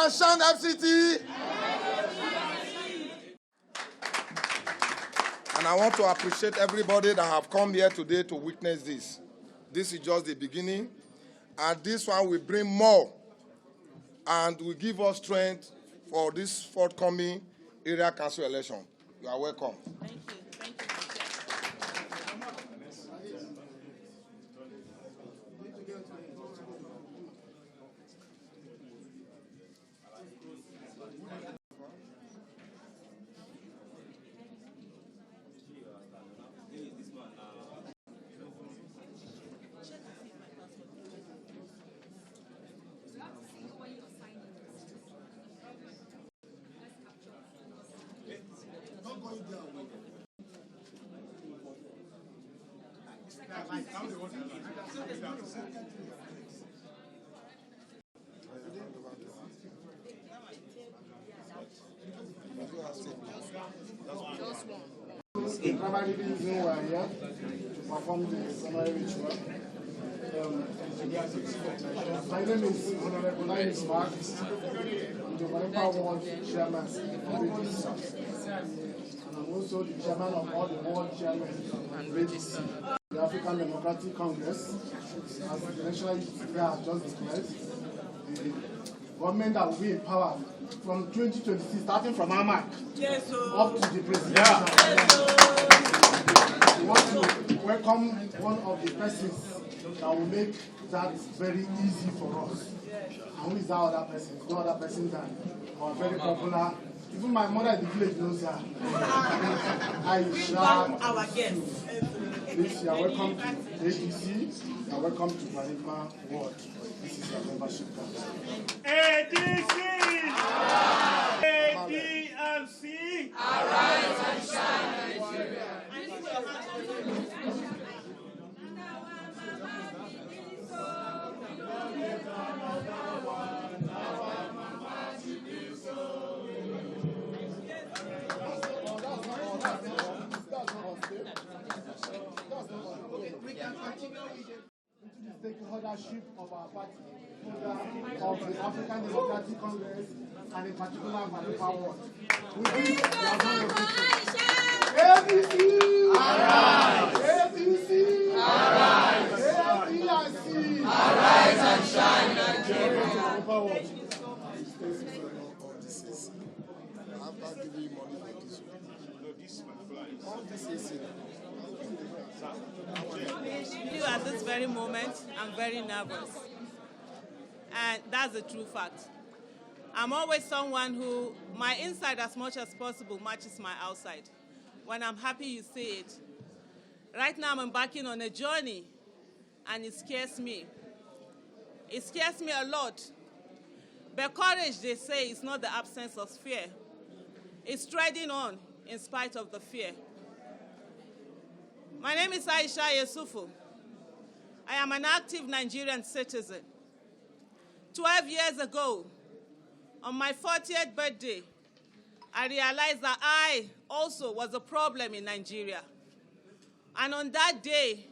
and shine FCT. And I want to appreciate everybody that have come here today to witness this. This is just the beginning. And this one will bring more and will give us strength for this forthcoming area council election. You are welcome. Thank you. Thank you. The primary reason we are here to perform the summary ritual. My name is Honorable Aisha Yesufu. I'm the Wampa Ward Chairman of ADC. And I'm also the chairman of all the ward chairmen and ADC. The African Democratic Congress, as the National Youth has just declared, the government that will be in power from 2026, starting from Ahmad up to the president. We want to welcome one of the persons that will make that very easy for us. And who is that other person? No other person than our very popular. Even my mother in the village knows her. Aisha Yesufu. Please, you are welcome to APC. You are welcome to Parimpa Ward. This is your membership card. ADC! ADC! Arise and shine, Nigeria! We can continue into the stakeholdership of our party, of the African Democratic Congress, and in particular Parimpa Ward. With this, we are going to APC! Arise! APC! Arise! APC! Arise and shine, Nigeria! Parimpa Ward. After giving money for this one. All this is At this very moment, I'm very nervous. And that's the true fact. I'm always someone who, my inside as much as possible matches my outside. When I'm happy, you see it. Right now, I'm embarking on a journey, and it scares me. It scares me a lot. But courage, they say, is not the absence of fear. It's treading on in spite of the fear. My name is Aisha Yesufu. I am an active Nigerian citizen. 12 years ago, on my 40th birthday, I realized that I also was a problem in Nigeria. And on that day,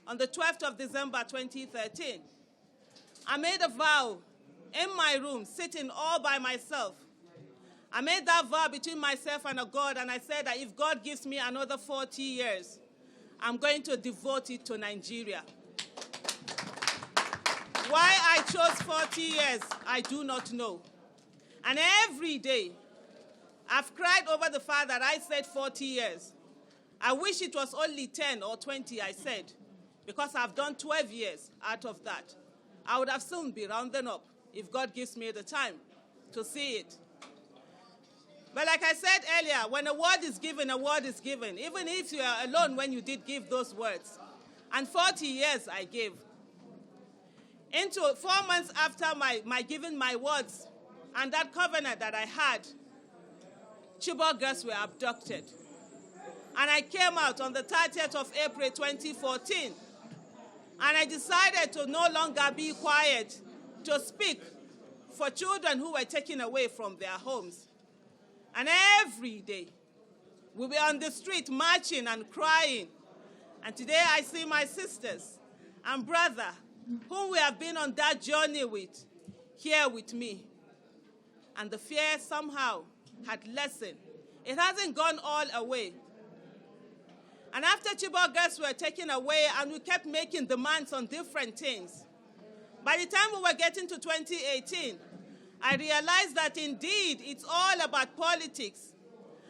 on the 12th of December 2013, I made a vow in my room, sitting all by myself. I made that vow between myself and a God, and I said that if God gives me another 40 years, I'm going to devote it to Nigeria. Why I chose 40 years, I do not know. And every day, I've cried over the fact that I said 40 years. I wish it was only 10 or 20, I said, because I've done 12 years out of that. I would have soon be rounding up if God gives me the time to see it. But like I said earlier, when a word is given, a word is given, even if you are alone when you did give those words. And 40 years I gave. Into 4 months after my giving my words and that covenant that I had, Chibok girls were abducted. And I came out on the 30th of April 2014. And I decided to no longer be quiet, to speak for children who were taken away from their homes. And every day, we were on the street marching and crying. And today I see my sisters and brother, whom we have been on that journey with, here with me. and the fear somehow had lessened. It hasn't gone all away. And after Chibok girls were taken away and we kept making demands on different things, by the time we were getting to 2018, I realized that indeed it's all about politics.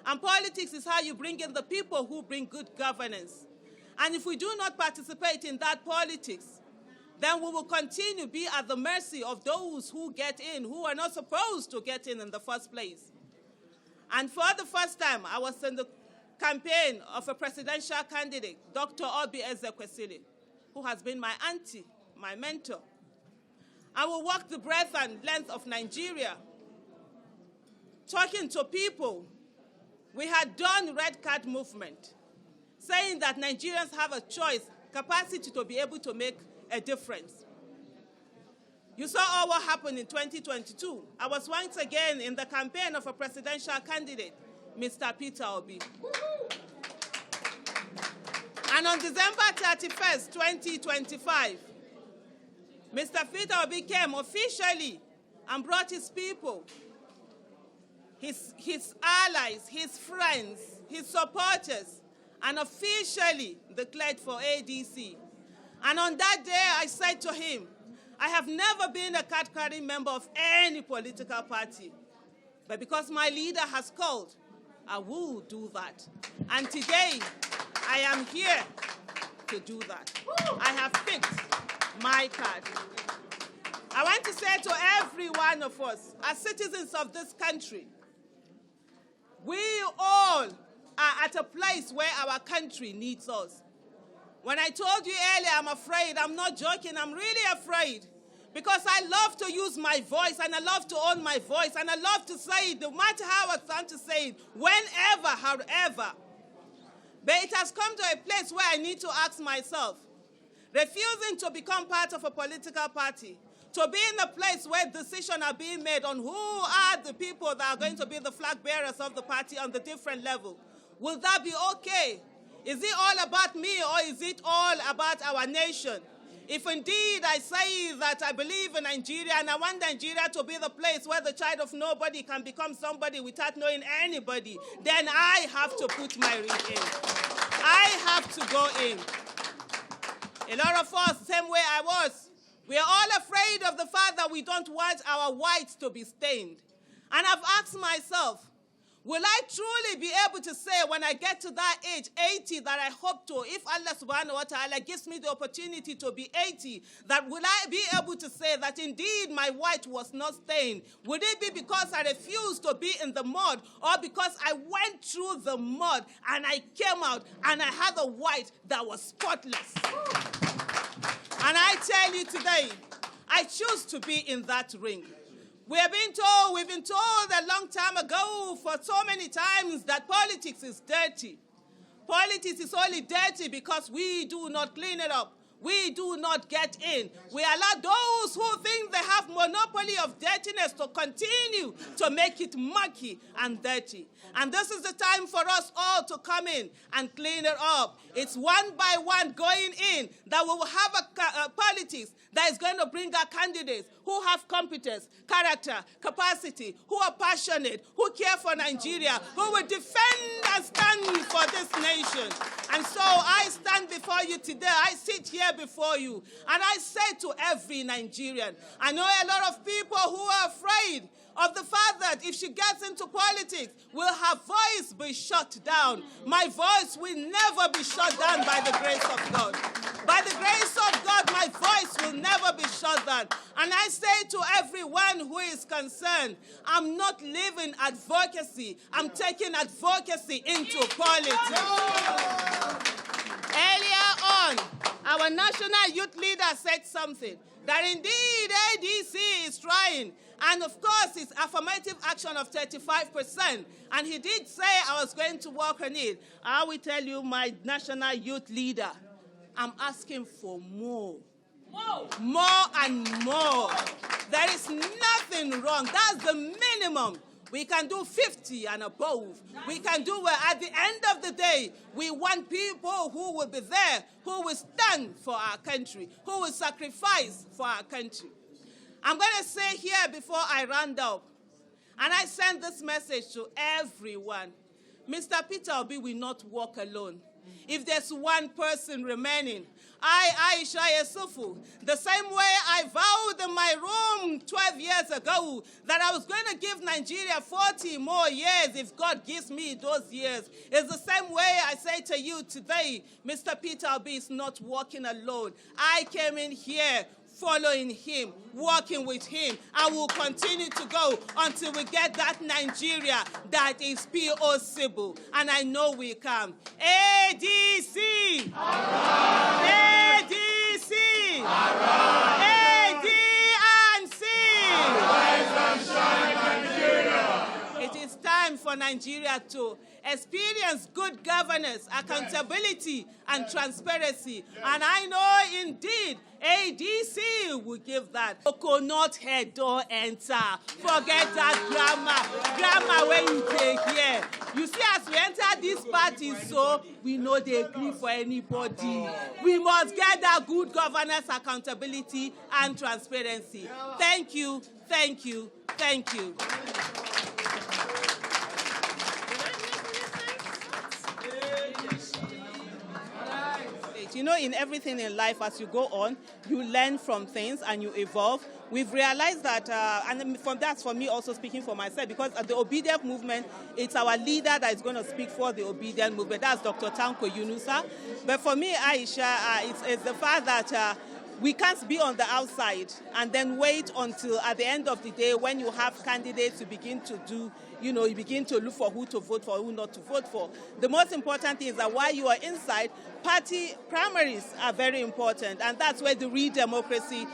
And politics is how you bring in the people who bring good governance. And if we do not participate in that politics, then we will continue to be at the mercy of those who get in, who are not supposed to get in the first place. And for the first time, I was in the campaign of a presidential candidate, Dr. Obi Ezekwesili, who has been my auntie, my mentor. I will walk the breadth and length of Nigeria, talking to people. We had done red card movement, saying that Nigerians have a choice, capacity to be able to make a difference. You saw all what happened in 2022. I was once again in the campaign of a presidential candidate, Mr. Peter Obi. And on December 31st, 2025, Mr. Peter Obi came officially and brought his people, his allies, his friends, his supporters, and officially declared for ADC. And on that day, I said to him, I have never been a card-carrying member of any political party. But because my leader has called, I will do that. And today, I am here to do that. I have picked my card. I want to say to every one of us, as citizens of this country, we all are at a place where our country needs us. When I told you earlier I'm afraid, I'm not joking, I'm really afraid. Because I love to use my voice, and I love to own my voice, and I love to say it, no matter how I want to say it, whenever, however. But it has come to a place where I need to ask myself, refusing to become part of a political party, to be in a place where decisions are being made on who are the people that are going to be the flag bearers of the party on the different level, will that be okay? Is it all about me, or is it all about our nation? If indeed I say that I believe in Nigeria and I want Nigeria to be the place where the child of nobody can become somebody without knowing anybody, then I have to put my ring in. I have to go in. A lot of us, same way I was, we are all afraid of the fact that we don't want our whites to be stained. And I've asked myself, will I truly be able to say when I get to that age, 80, that I hope to, if Allah subhanahu wa ta'ala gives me the opportunity to be 80, that will I be able to say that indeed my white was not stained? Would it be because I refused to be in the mud, or because I went through the mud and I came out and I had a white that was spotless? And I tell you today, I choose to be in that ring. We've been told a long time ago, for so many times, that politics is dirty. Politics is only dirty because we do not clean it up. We do not get in. We allow those who think they have monopoly of dirtiness to continue to make it mucky and dirty. And this is the time for us all to come in and clean it up. It's one by one going in that we will have a politics that is going to bring our candidates who have competence, character, capacity, who are passionate, who care for Nigeria, who will defend and stand for this nation. And so I stand before you today. I sit here before you, and I say to every Nigerian, I know a lot of people who are afraid of the fact that if she gets into politics, will her voice be shut down? My voice will never be shut down by the grace of God. By the grace of God, my voice will never be shut down. And I say to everyone who is concerned, I'm not leaving advocacy. I'm taking advocacy into politics. Earlier on, our national youth leader said something, that indeed ADC is trying. And of course, it's affirmative action of 35%. And he did say I was going to work on it. I will tell you, my national youth leader, I'm asking for more. More and more. There is nothing wrong. That's the minimum. We can do 50 and above. We can do well. At the end of the day, we want people who will be there, who will stand for our country, who will sacrifice for our country. I'm going to say here before I round up, And I send this message to everyone. Mr. Peter Obi will not walk alone. If there's one person remaining, Aisha Yesufu, the same way I vowed in my room 12 years ago that I was going to give Nigeria 40 more years if God gives me those years, it's the same way I say to you today, Mr. Peter Obi is not walking alone. I came in here following him, working with him, and we'll continue to go until we get that Nigeria that is possible. And I know we can. ADC! Right. ADC! Right. ADC! Right. It is time for Nigeria to experience good governance, accountability, and transparency. And I know indeed ADC will give that. Coconut head don't enter. Forget that grammar when you take here. You see, as we enter this party, so we know they agree for anybody. We must get that good governance, accountability, and transparency. Thank you, thank you, thank you. You know, in everything in life, as you go on, you learn from things and you evolve. We've realized that, and that's for me also speaking for myself, because the obedient movement, it's our leader that is going to speak for the obedient movement. That's Dr. Tanko Yunusa. But for me, Aisha, it's the fact that we can't be on the outside and then wait until at the end of the day when you have candidates you begin to do, you begin to look for who to vote for, who not to vote for. The most important thing is that while you are inside, party primaries are very important, and that's where the real democracy,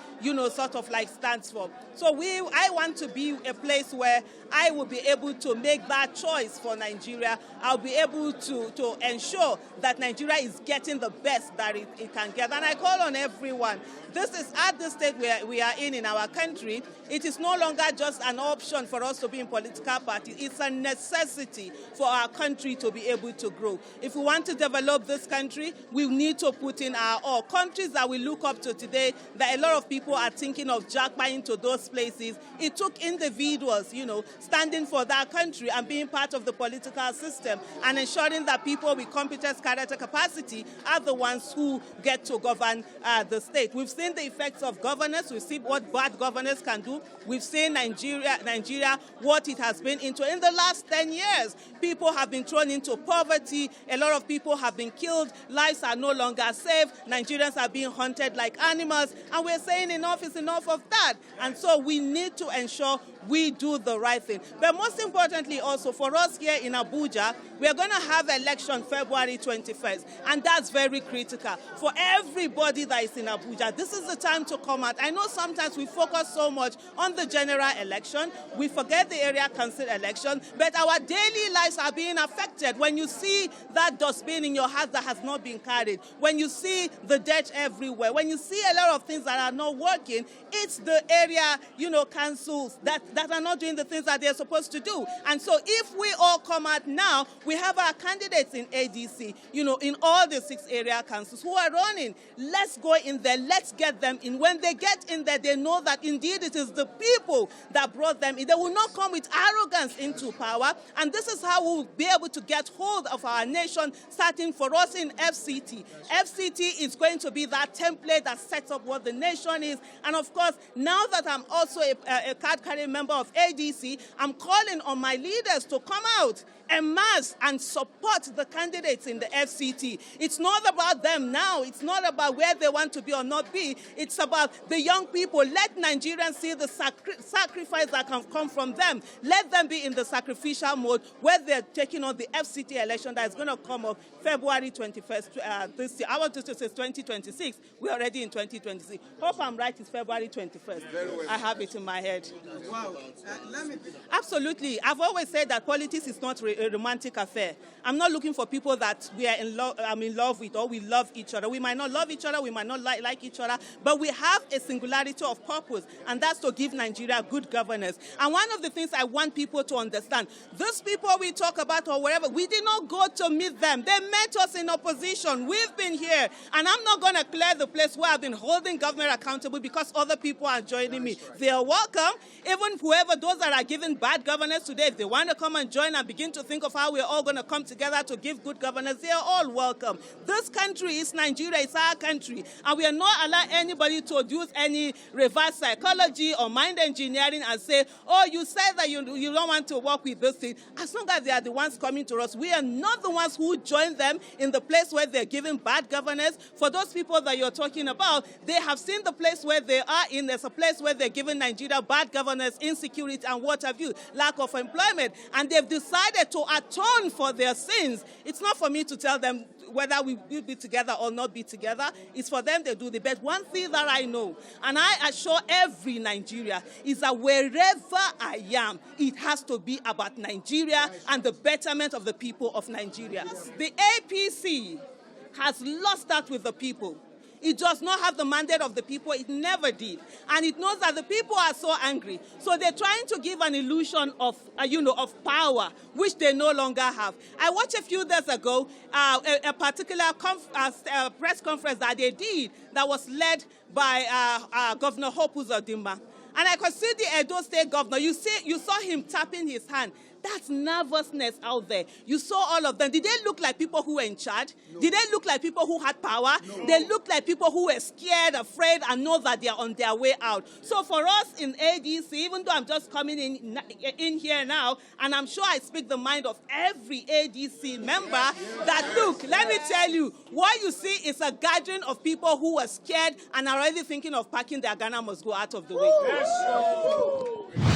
sort of like stands for. So I want to be a place where I will be able to make that choice for Nigeria. I'll be able to ensure that Nigeria is getting the best that it can get. And I call on everyone. This is at the state where we are in our country. It is no longer just an option for us to be in political parties. It's a necessity for our country to be able to grow. If we want to develop this country, we need to put in our all. Countries that we look up to today, that a lot of people are thinking of jackpotting to those places, it took individuals, standing for that country and being part of the political system and ensuring that people with competence, character, capacity are the ones who get to govern the state. We've seen the effects of governance. We've seen what bad governance can do. We've seen Nigeria, what it has been into. In the last 10 years, people have been thrown into poverty. A lot of people have been killed. Lives are no longer safe. Nigerians are being hunted like animals. And we're saying enough is enough of that. And so we need to ensure we do the right thing. But most importantly also, for us here in Abuja, we're going to have election February 21st. And that's very critical. For everybody that is in Abuja, this is the time to come out. I know sometimes we focus so much on the general election. We forget the area council election. But our daily lives are being affected when you see that dustbin in your house that has not been carried. When you see the dirt everywhere. When you see a lot of things that are not working, it's the area, councils that are not doing the things that they're supposed to do. And so if we all come out now, we have our candidates in ADC, in all the 6 area councils who are running. Let's go in there. Let's get them in. When they get in there, they know that indeed it is the people that brought them in. They will not come with arrogance into power. And this is how we'll be able to get hold of our nation, starting for us in FCT. FCT is going to be that template that sets up what the nation is. And of course, now that I'm also a card-carrying member of ADC, I'm calling on my leaders to come out en masse and support the candidates in the FCT. It's not about them now. It's not about where they want to be or not be. It's about the young people. Let Nigerians see the sacrifice that can come from them. Let them be in the sacrificial mode where they're taking on the FCT election that is going to come up February 21st this year. I want to say 2026. We're already in 2026. Hope I'm right. It's February 21st. I have it in my head. Wow. Absolutely. I've always said that politics is not a romantic affair. I'm not looking for people that we are I'm in love with or we love each other. We might not love each other, we might not like each other, but we have a singularity of purpose, and that's to give Nigeria good governance. And one of the things I want people to understand, those people we talk about or wherever, we did not go to meet them. They met us in opposition. We've been here, and I'm not going to clear the place where I've been holding government accountable because other people are joining me. They are welcome. Even whoever, those that are giving bad governance today, if they want to come and join and begin to think of how we're all going to come together to give good governance, they are all welcome. This country is Nigeria, it's our country, and we are not allowing anybody to use any reverse psychology or mind engineering and say, oh, you said that you don't want to work with this thing. As long as they are the ones coming to us, we are not the ones who join them in the place where they're giving bad governance. For those people that you're talking about, they have seen the place where they are in. There's a place where they're giving Nigeria bad governance, insecurity, and what have you, lack of employment, and they've decided to atone for their sins. It's not for me to tell them whether we will be together or not be together. It's for them to do the best. One thing that I know, and I assure every Nigeria, is that wherever I am, it has to be about Nigeria and the betterment of the people of Nigeria. The APC has lost that with the people. It does not have the mandate of the people. It never did. And it knows that the people are so angry. So they're trying to give an illusion of, of power, which they no longer have. I watched a few days ago a particular press conference that they did that was led by Governor Hope Uzodimma. And I could see the Edo State governor. You saw him tapping his hand. That's nervousness out there. You saw all of them. Did they look like people who were in charge? No. Did they look like people who had power? No. They looked like people who were scared, afraid, and know that they are on their way out. So for us in ADC, even though I'm just coming in here now, and I'm sure I speak the mind of every ADC member, that look, let me tell you, what you see is a gathering of people who are scared and are already thinking of packing their Ghana must go out of the way. Yes.